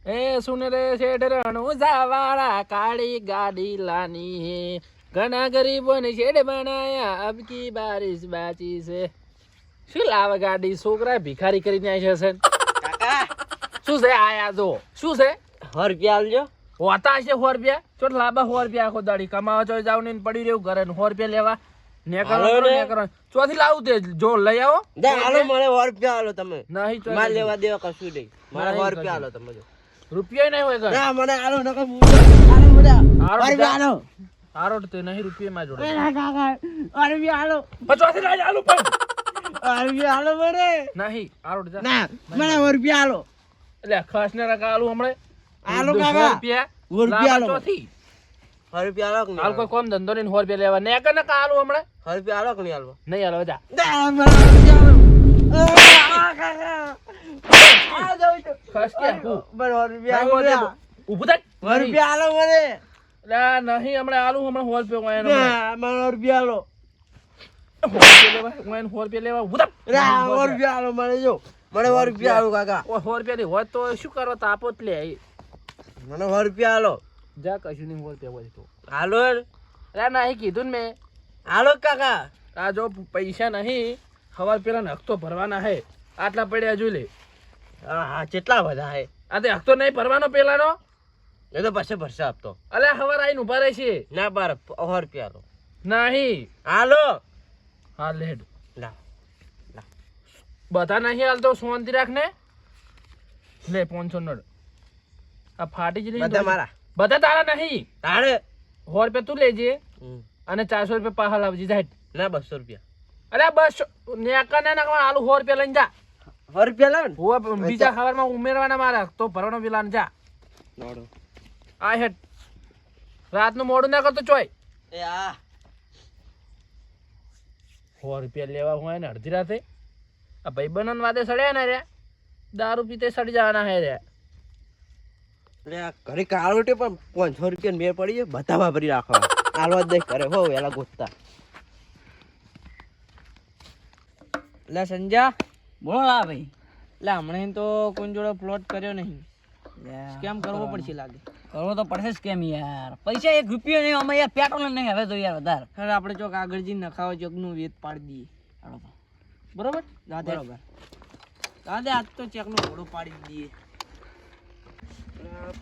એ સુન રે શેઠ રણું જાવાળા કાળી ગાડી લાની હે ઘણા ગરીબોને શેઠ બનાયા અબ કી બારિશ બાચી છે. શું લાવે ગાડી છોકરા ભિખારી કરીને આવ્યા છે. કાકા શું છે આયા જો શું છે 100 રૂપિયા આલજો. હોતા છે 100 રૂપિયા ચોટ લાંબા 100 રૂપિયા આખો દાડી કમાવા ચોય જાવ ને પડી રહ્યું ઘરે 100 રૂપિયા લેવા નેકરો ચોથી લાવું તે જો લઈ આવો હાલો મને 100 રૂપિયા આલો તમે. નહીં ચોય માર લેવા દેવા કશું નહીં. મને 100 રૂપિયા આલો તમે. રૂપિયા નહીં હોય ઘર ના મને આલો નકર આલો મને 100 રૂપિયા આલો. હારો તે નહીં રૂપિયા માં જોડે કાકા 100 રૂપિયા આલો. ચોથી લાઈ આલુ પણ 100 રૂપિયા આલો મને. નહીં હારો જા ના મને 100 રૂપિયા આલો. એટલે ખાસ ને રકા આલુ હમણે આલો કાકા 100 રૂપિયા આલો. ચોથી 100 રૂપિયા આલો કે હાલ કોઈ કોમ ધંધો નહીં 100 રૂપિયા લેવા નેકર ને કા આલુ હમણે 100 રૂપિયા આલો કે નહીં આલવા? નહીં હાલો જા ખાસ કે ઊભું થાય 100 રૂપિયા આલો મને. લા નહીં હમણે આલુ હમણે 100 રૂપિયા મને 100 રૂપિયા આલો. 100 રૂપિયા લેવા ઊભું થાય 100 રૂપિયા આલો મને. જો મને 100 રૂપિયા આલો કાકા. 100 રૂપિયા ની હોય તો શું કરવા તાપો જ લે મને 100 રૂપિયા આલો. જા કશું નહીં 100 રૂપિયા હોય તો હાલો અરે નહીં કીધું ને મેં હાલો કાકા. આ જો પૈસા નહીં હવાર પેલા હકતો ભરવાના હે આટલા પડ્યા જોઈ લે. હા કેટલા બધા હે? આ તે હકતો નહીં ભરવાનો પેલાનો એ તો પછી ભરશે આપતો. અલે હવાર આઈને ઉભા રહે છે ના બાર 100 રૂપિયા આલો. નહીં હાલો હા લેડ લા બધા નહીં હાલતો શાંતિ રાખ ને લે 500 નોટ આ ફાટી જ નહીં બધા મારા બધા તારા નહીં તારે 100 રૂપિયા તું લેજે અને 400 રૂપિયા પાછા લાવજે જા ના 200 રૂપિયા. અરે બસ નેકા ના નાખવા આલુ 100 રૂપિયા લઈને જા 100 રૂપિયા લાવ ને હોવા બીજા ખબરમાં ઉમેરવાના મારા તો ભરવાનો પેલા જા નોડો આ હેડ રાતનું મોડું ના કરતો ચોય એ આ 100 રૂપિયા લેવા હોય ને અડધી રાતે આ ભાઈબંધન વાદે સડ્યા ને રે દારૂ પીતે સડી જવાના હે રે અરે આ ઘરે કાળોટે પણ 500 રૂપિયા મેર પડી જાય બધા વાપરી રાખવા આલવા જ દે કરે હો એલા ગોતતા. લે સંજા બોલો લા ભાઈ. લે હમણાં તો કોઈ જોડે પ્લોટ કર્યો નહીં. સ્કેમ કરવો પડશે લાગે. કરવો તો પડશે જ કેમ યાર. પૈસા 1 રૂપિયો નહીં અમે યાર પેટ્રોલ નહીં હવે તો યાર વધારે. હવે આપણે ચોક આગળ જઈને નખાવા ચોકનું વેત પાડી દઈએ. બરોબર દાદા બરોબર. દાદા આજ તો ચેકનો ઘોડો પાડી દઈએ.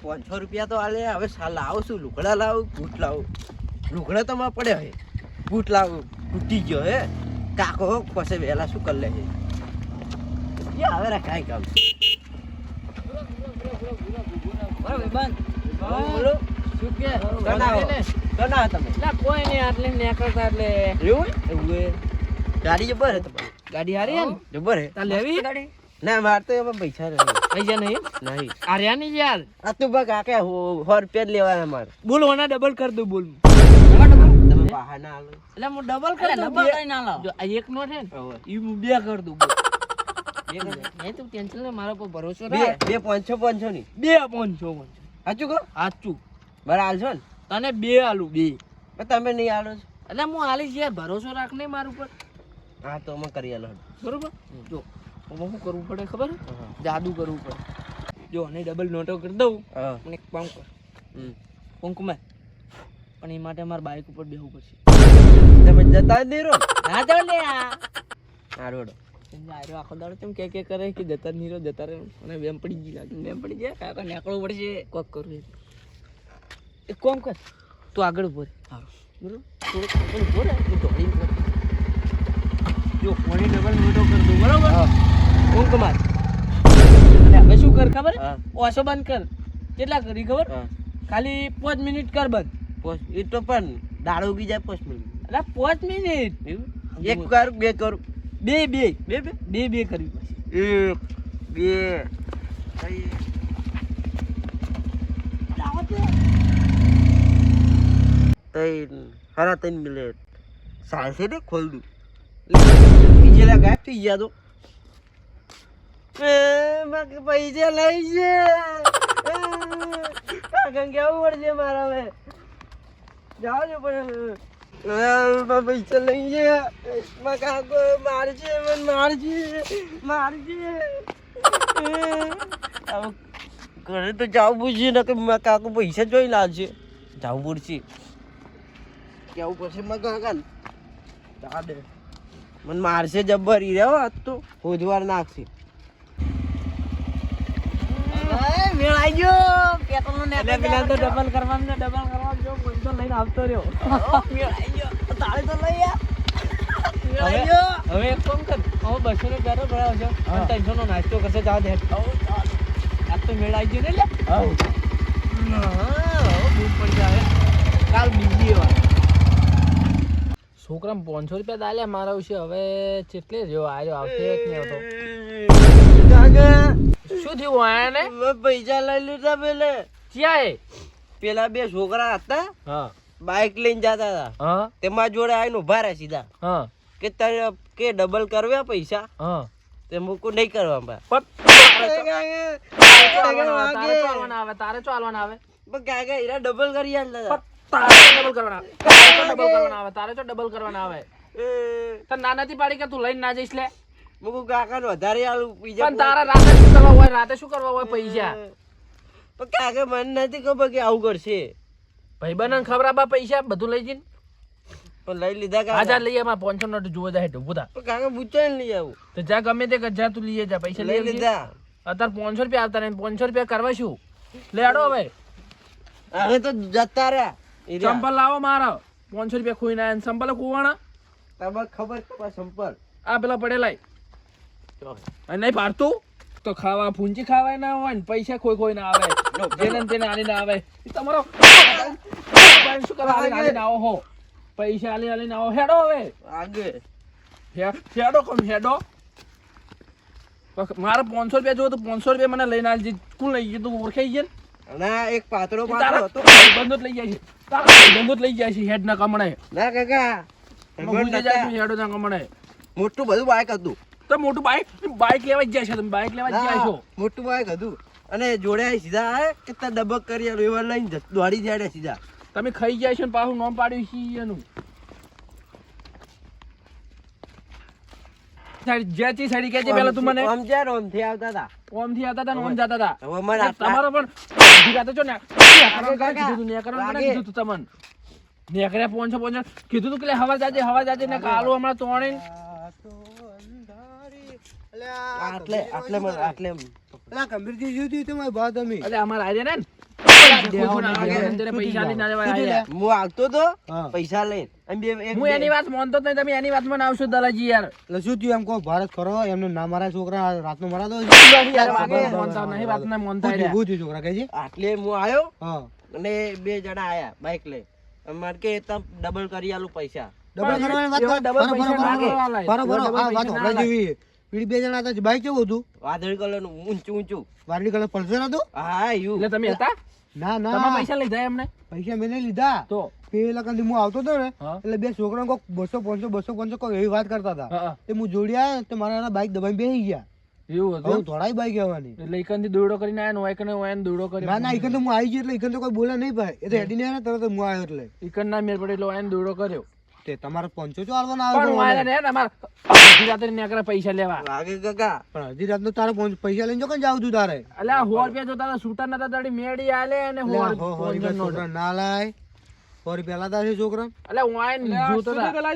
500 રૂપિયા તો આલે. હવે લાવું શું? લુગડા લાવું બૂટ લાવું. લુગડા તો માં પડ્યા હે. બૂટ લાવું તૂટી ગયો હે કાકો પછી વહેલા શું કરી લે છે હવે રા કાંઈ કામ. બરોબર બંધ. બોલો શું કે કના તમે લા કોઈ નહીં આટલે નીકળતા એટલે એવું ગાડી જબર હે તમારી? ગાડી હારી હે ને જબર હે. તાર લેવી ગાડી ના માર તો એમાં પૈસા નથી. પૈસા નહીં નહીં આર્યા નહીં યાર. આ તું બા કાકા 100 રૂપિયા જ લેવાના મારે. બોલ ઓના ડબલ કર દઉં બોલ. તમે બહાર ના આલો. એટલે હું ડબલ કર અરે દઉં. ડબલ કરીને આલો. જો આ એક નો છે ને ઈ હું 2 કર દઉં બોલ. નહીં તું ટેન્શન લે મારા પર ભરોસો બે રાખ. 500 ની 2 500 સાચું કહો સાચું બરાબર હાલશો ને તને 2 આલું 2 પણ તમે નહીં આલો છો. એટલે હું આલીશ યાર ભરોસો રાખ નહીં મારું ઉપર હા તો અમે કરી આલો. બરોબર જો હવે શું કરવું પડે ખબર હે? જાદુ કરવું પડે. જો અને ડબલ નોટો કરી દઉં હા મને એક કામ કર પંકુમાં પણ એ માટે મારે બાઇક ઉપર બેહવું પડશે. તમે જતા જ નહીં રહો. ના જાવ લે આ હા રોડો આર્યો આખો દાડો કેમ કે કરે કે જતા નહીં રહો જતા રહે અને વેમ પડી ગઈ લાગે. બેમ પડી જાય કાકા નીકળવું પડશે. કોક કરવું એક કામ કર તું આગળ ઉભો રહે. બરોબર થોડુંક આગળ ઉભો રહે તું દોડીને ઉભો રહે. જો કોની ડબલ નોટો કરી દઉં બરોબર પંકુમાર અને હવે શું કર ખબર હા. ઓછો બંધ કર. કેટલા કરી ખબર હા ખાલી 5 મિનિટ કર બંધ. એ તો પણ દાડો ઉગી જાય 5 મિનિટ. એટલે 5 મિનિટ એક કરું બે કરું બે બે બે બે બે બે કરવી પડશે. 1 2 3 મિનિટ સાયસે ને ખોલ દઉં. બીજેલા ગાયબ થઈ ગયા તો મારે પૈસા લઈ છે કાકા કેવું પડશે મારા હવે જાઓ છો પણ પૈસા લઈ છે મારા કાકો મારશે મને મારશે ઘરે તો જવું પૂછ્યું ને કે મારા કાકુ પૈસા જોઈ લાવશે જવું પડશે કેવું પડશે મારા કાકા તાડે મને મારશે જબ્બર ઈ રહ્યો આજ તો હોજવાર નાખશે મેળ આવી ગયો પેટ્રોલ ને એટલે પેલા તો ડબલ કરવાનું ને ડબલ કરવાનું જો કોઈ તો લઈને આવતો રહ્યો મેળ આવી ગયો તારે તો લઈ યાર હવે એક કામ કર હવે 200 નો ગારો ભરાવ છો અને 300 નો નાસ્તો કરશે જાવ દે આ તો મેળ આવી ગયો ને લે બૂમ પડી જાય કાલ બીજી એવા છોકરા 500 રૂપિયા દાલ્યા મારા વિશે હવે કેટલે રહ્યો આયો આવશે કે નહીં આવતો કાકા શું થયું આયા ને મેં પૈસા લઈ લીધા ક્યાં પેલા બે છોકરા હતા હા બાઇક લઈને જતા હતા હા તેમાં જોડે આવીને ઉભા રહ્યા સીધા હા કે તારે કે ડબલ કરવ્યા પૈસા હા તે મૂકું નહીં કરવા તારે ચાલવાના આવે કાકા હીરા ડબલ કરી આલતા તારે ડબલ કરવાના આવે તારે તો ડબલ કરવાના આવે તને નાનાથી પાડી કે તું લઈને ના જઈશ લે મૂકું કાકા ને વધારે આલું બીજા પણ તારે રાતે શું કરવા હોય રાતે શું કરવા હોય પૈસા પણ કાકા મને નથી ખબર કે આવું કરશે ભાઈબંધને ખબર આપા પૈસા બધું લઈ જઈને પણ લઈ લીધા આજા કાકા લઈએ એમાં 500 નોટ જોવા જાય ઊભું થા પણ કાકા પૂછો ને લઈ આવું તો જા ગમે તે જા તું લઈએ જા પૈસા લઈ લઈ લીધા અત્યારે 500 રૂપિયા આવતા નહીં 500 રૂપિયા કરવા શું લે આડો હવે હવે તો જતા રહ્યા ચંપલ લાવો મારો 500 રૂપિયા ખોઈને આયા ચંપલ ખોવાના તમને ખબર તમારા સંપર્ક આ પેલા પડેલાય અને નહીં પાડતું તો ખાવા ફૂંચી ખાવાય ના હોય ને પૈસા કોઈ ના આવે જેને ને તેને આલી ના આવે ઈ તમારો શું કરવા આલી ના આવો હો પૈસા આલી ના આવો હેડો હવે આગે હેડો કોમ હેડો મારે 500 રૂપિયા જોવો તો 500 રૂપિયા મને લઈને આલજી કોણ લઈ ગયું તું ઓળખાઈ ગયો અને એક પાતળો તારા પાતળો હતો બંધો લઈ જાય છે તારા બંધો લઈ જાય છે હેડ ના કમણે ના કાકા ભૂલી જાય છે હેડો ના કમણે મોટું બધું બાઈક હતું તો મોટું બાઈક લેવા જ જાય છો તમે બાઈક લેવા જ જાય છો મોટું બાઈક હતું અને જોડે સીધા આયા કે તાર ડબક કરી આલું એવા લઈને દોડી જાય સીધા તમે ખાઈ જાય છો ને પાછું નામ પાડ્યું છે એનું જેથી સાડી કે છે પેલા તું મને આમ જ્યાં રોમથી આવતા હતા ઓમ થી આવતા હતા ને ઓમ જતા હતા હવે મને તમારો પણ દીકરા તો છો ને કીધું તું ને કરવાનું કીધું તું તમને ને કરે 500 કીધું તું કે હવા જાજે ને કાલો હમણાં તોણી આટલે અલે અમાર આજે ને પૈસા લઈને આવ્યા હું આવતો તો પૈસા લઈને હું એની વાત માનતો જ નહીં તમે એની વાતમાં ના આવશો દલાજી યાર શું થયું એમ કહો ભારત કરો એમને ના મારા છોકરા રાતનો મરાતો માનતા નહીં વાત ના માનતા રહ્યા. છોકરા કે છે આટલે હું આવ્યો હા અને બે જણા આયા બાઈક લઈ મારે કે તમે ડબલ કરી આલું પૈસા ડબલ કરવાની વાત એવા ડબલ પૈસા ના લેવાય. બરોબર આ વાત હોરા જેવી પીડી બે જણા હતા બાઈક કેવું હતું વાદળી કલર નું ઊંચું ઊંચું વારલી કલર પલ્સર હતું હા યુ એટલે તમે હતા ના તમે ના પૈસા લઈ જાય એમને પૈસા મેં નહીં લીધા તો પેલા કંદી હું આવતો હતો ને હા. એટલે બે છોકરા કોક 200 કોક એવી વાત કરતા હતા હા, તે હું જોડી આવ્યો તો મારા બાઈક દબાઈ બેસી ગયા એવું હવે હતું થોડાય બાઈક આવવાની એટલે ઈકનથી દોડો કરીને આયા ને ઓયકને ઓયને દોડો કરી ના ના ઈકન તો હું આવી ગયો એટલે ઈકન તો કોઈ બોલે નહીં ભાઈ એ તો હેડી ને આવ્યા ને તરત જ હું આવ્યો એટલે ઈકન ના મેળ પડે એટલે ઓયને દોડો કર્યો તે તમારે 500 ચાલવાના પણ આવે ઓયને ને અમાર અડધી રાતે નીકળે પૈસા લેવા લાગે કાકા પણ અડધી રાત તારે પૈસા લઈને જો કઈ જાવ તું તારે એટલે આ 100 રૂપિયા જોતા હતા છૂટા નતા તાડી મેળી આલે અને 100 રૂપિયા નોટ. છોકરા ના લાય 100 રૂપિયા લાતા છે છોકરા એટલે ઓયને જોતો હતા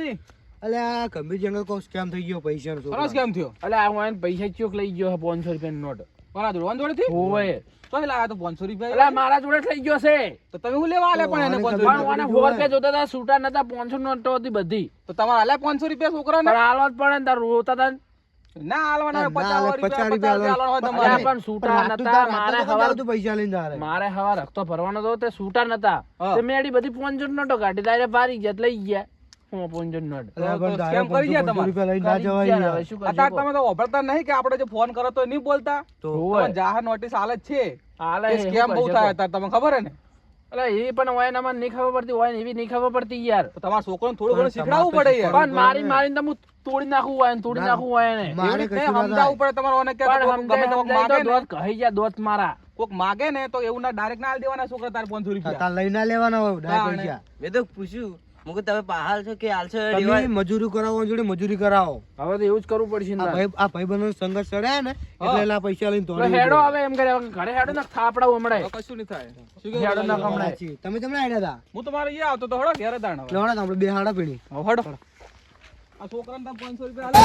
એટલે આ ગંભીર જંગલ કો સ્કેમ થઈ ગયો પૈસા નો છોકરા કેમ થયો એટલે આ ઓયને પૈસા ચોક લઈ ગયો 500 રૂપિયાની નોટ મારા જોડવાન જોડે થી ઓય તો લાયા તો 500 રૂપિયા એટલે મારા જોડે જ લઈ ગયો છે તો તમે હું લેવા આલે પણ એને 500 રૂપિયા જોતા હતા છૂટા નતા 500 નોટો હતી બધી તો તમારે આલ્યા 500 રૂપિયા છોકરા પણ હાલવા જ પડે ને તાર રોતા હતા ને. ના હાલવાના ના, 50 50 રૂપિયા રૂપિયા હાલવાના હોય અલ્યા તમારે પણ છૂટા નતા મારે હવાર તું પૈસા લઈને તારે મારે હવાર રખતો ભરવાનો તો તે છૂટા નતા હા. તે મેડી બધી 500 નોટો કાઢી તારે ભારી ગયા લઈ ગયા હું 500 નોટ અલ્યા પણ તારે સ્કેમ કરી ગયા 500 તમારે. રૂપિયા લઈને ના જવાય કરી યાર. ગયા, શું અત્યારે કરશું તમે તો વાપરતા નહીં કે આપણે જો ફોન કરો તો નહીં બોલતા તો હોય. તમને જાહેર નોટિસ હાલે જ છે હાલે એ શું સ્કેમ બહુ કરશે થાય કહો? અત્યારે તમને ખબર હે ને અલે એ પણ હોય ને મને નહીં ખબર પડતી હોય ને એવી નહીં ખબર પડતી યાર તો તમારા છોકરાને થોડું પણ ઘણું શીખડાવવું પડે યાર પણ મારીને તો હું તોડી નાખું હોય ને તોડી નાખું હોય ને મારે એવી રીતે કશું ના સમજાવવું પડે તમારે ઓને કે પણ કોક ગમે તે કોક સમજાય માગે તો ને દોત કહી ગયા દોત મારા કોક માગે ને તો એવું ના ડાયરેક્ટ ના આલી દેવાના છોકરા તારે 500 રૂપિયા તાર લઈને ના લેવાના હોય ડાયરેક્ટ તાણે. પૈસા મેં તો પૂછ્યું હું કહું તમે પહાલ છો કે હાલ છો તમે રિવાજ? મજૂરી કરાવો જોડે મજૂરી કરાવો હવે તો એવું જ કરવું પડશે ને તારે. આ ભાઈ બંધો સંઘર્ષ ચડ્યા ને એટલે એલા પૈસા લઈને તો દોડી હેડો હવે એમ કરે ઘરે હેડો ને થાપડા હમણાં હવે કશું નહીં થાય શું હેડો કેવું ના લાલા? હમણાં તમે તમને આડ્યા હતા હું તમારે અહીંયા આવતો તો હળો ઘેરે દાણ હવે. લેવાડા આપણે બે હાડા પીણી હવે હળો. આ છોકરાને તમે 500 રૂપિયા આલે.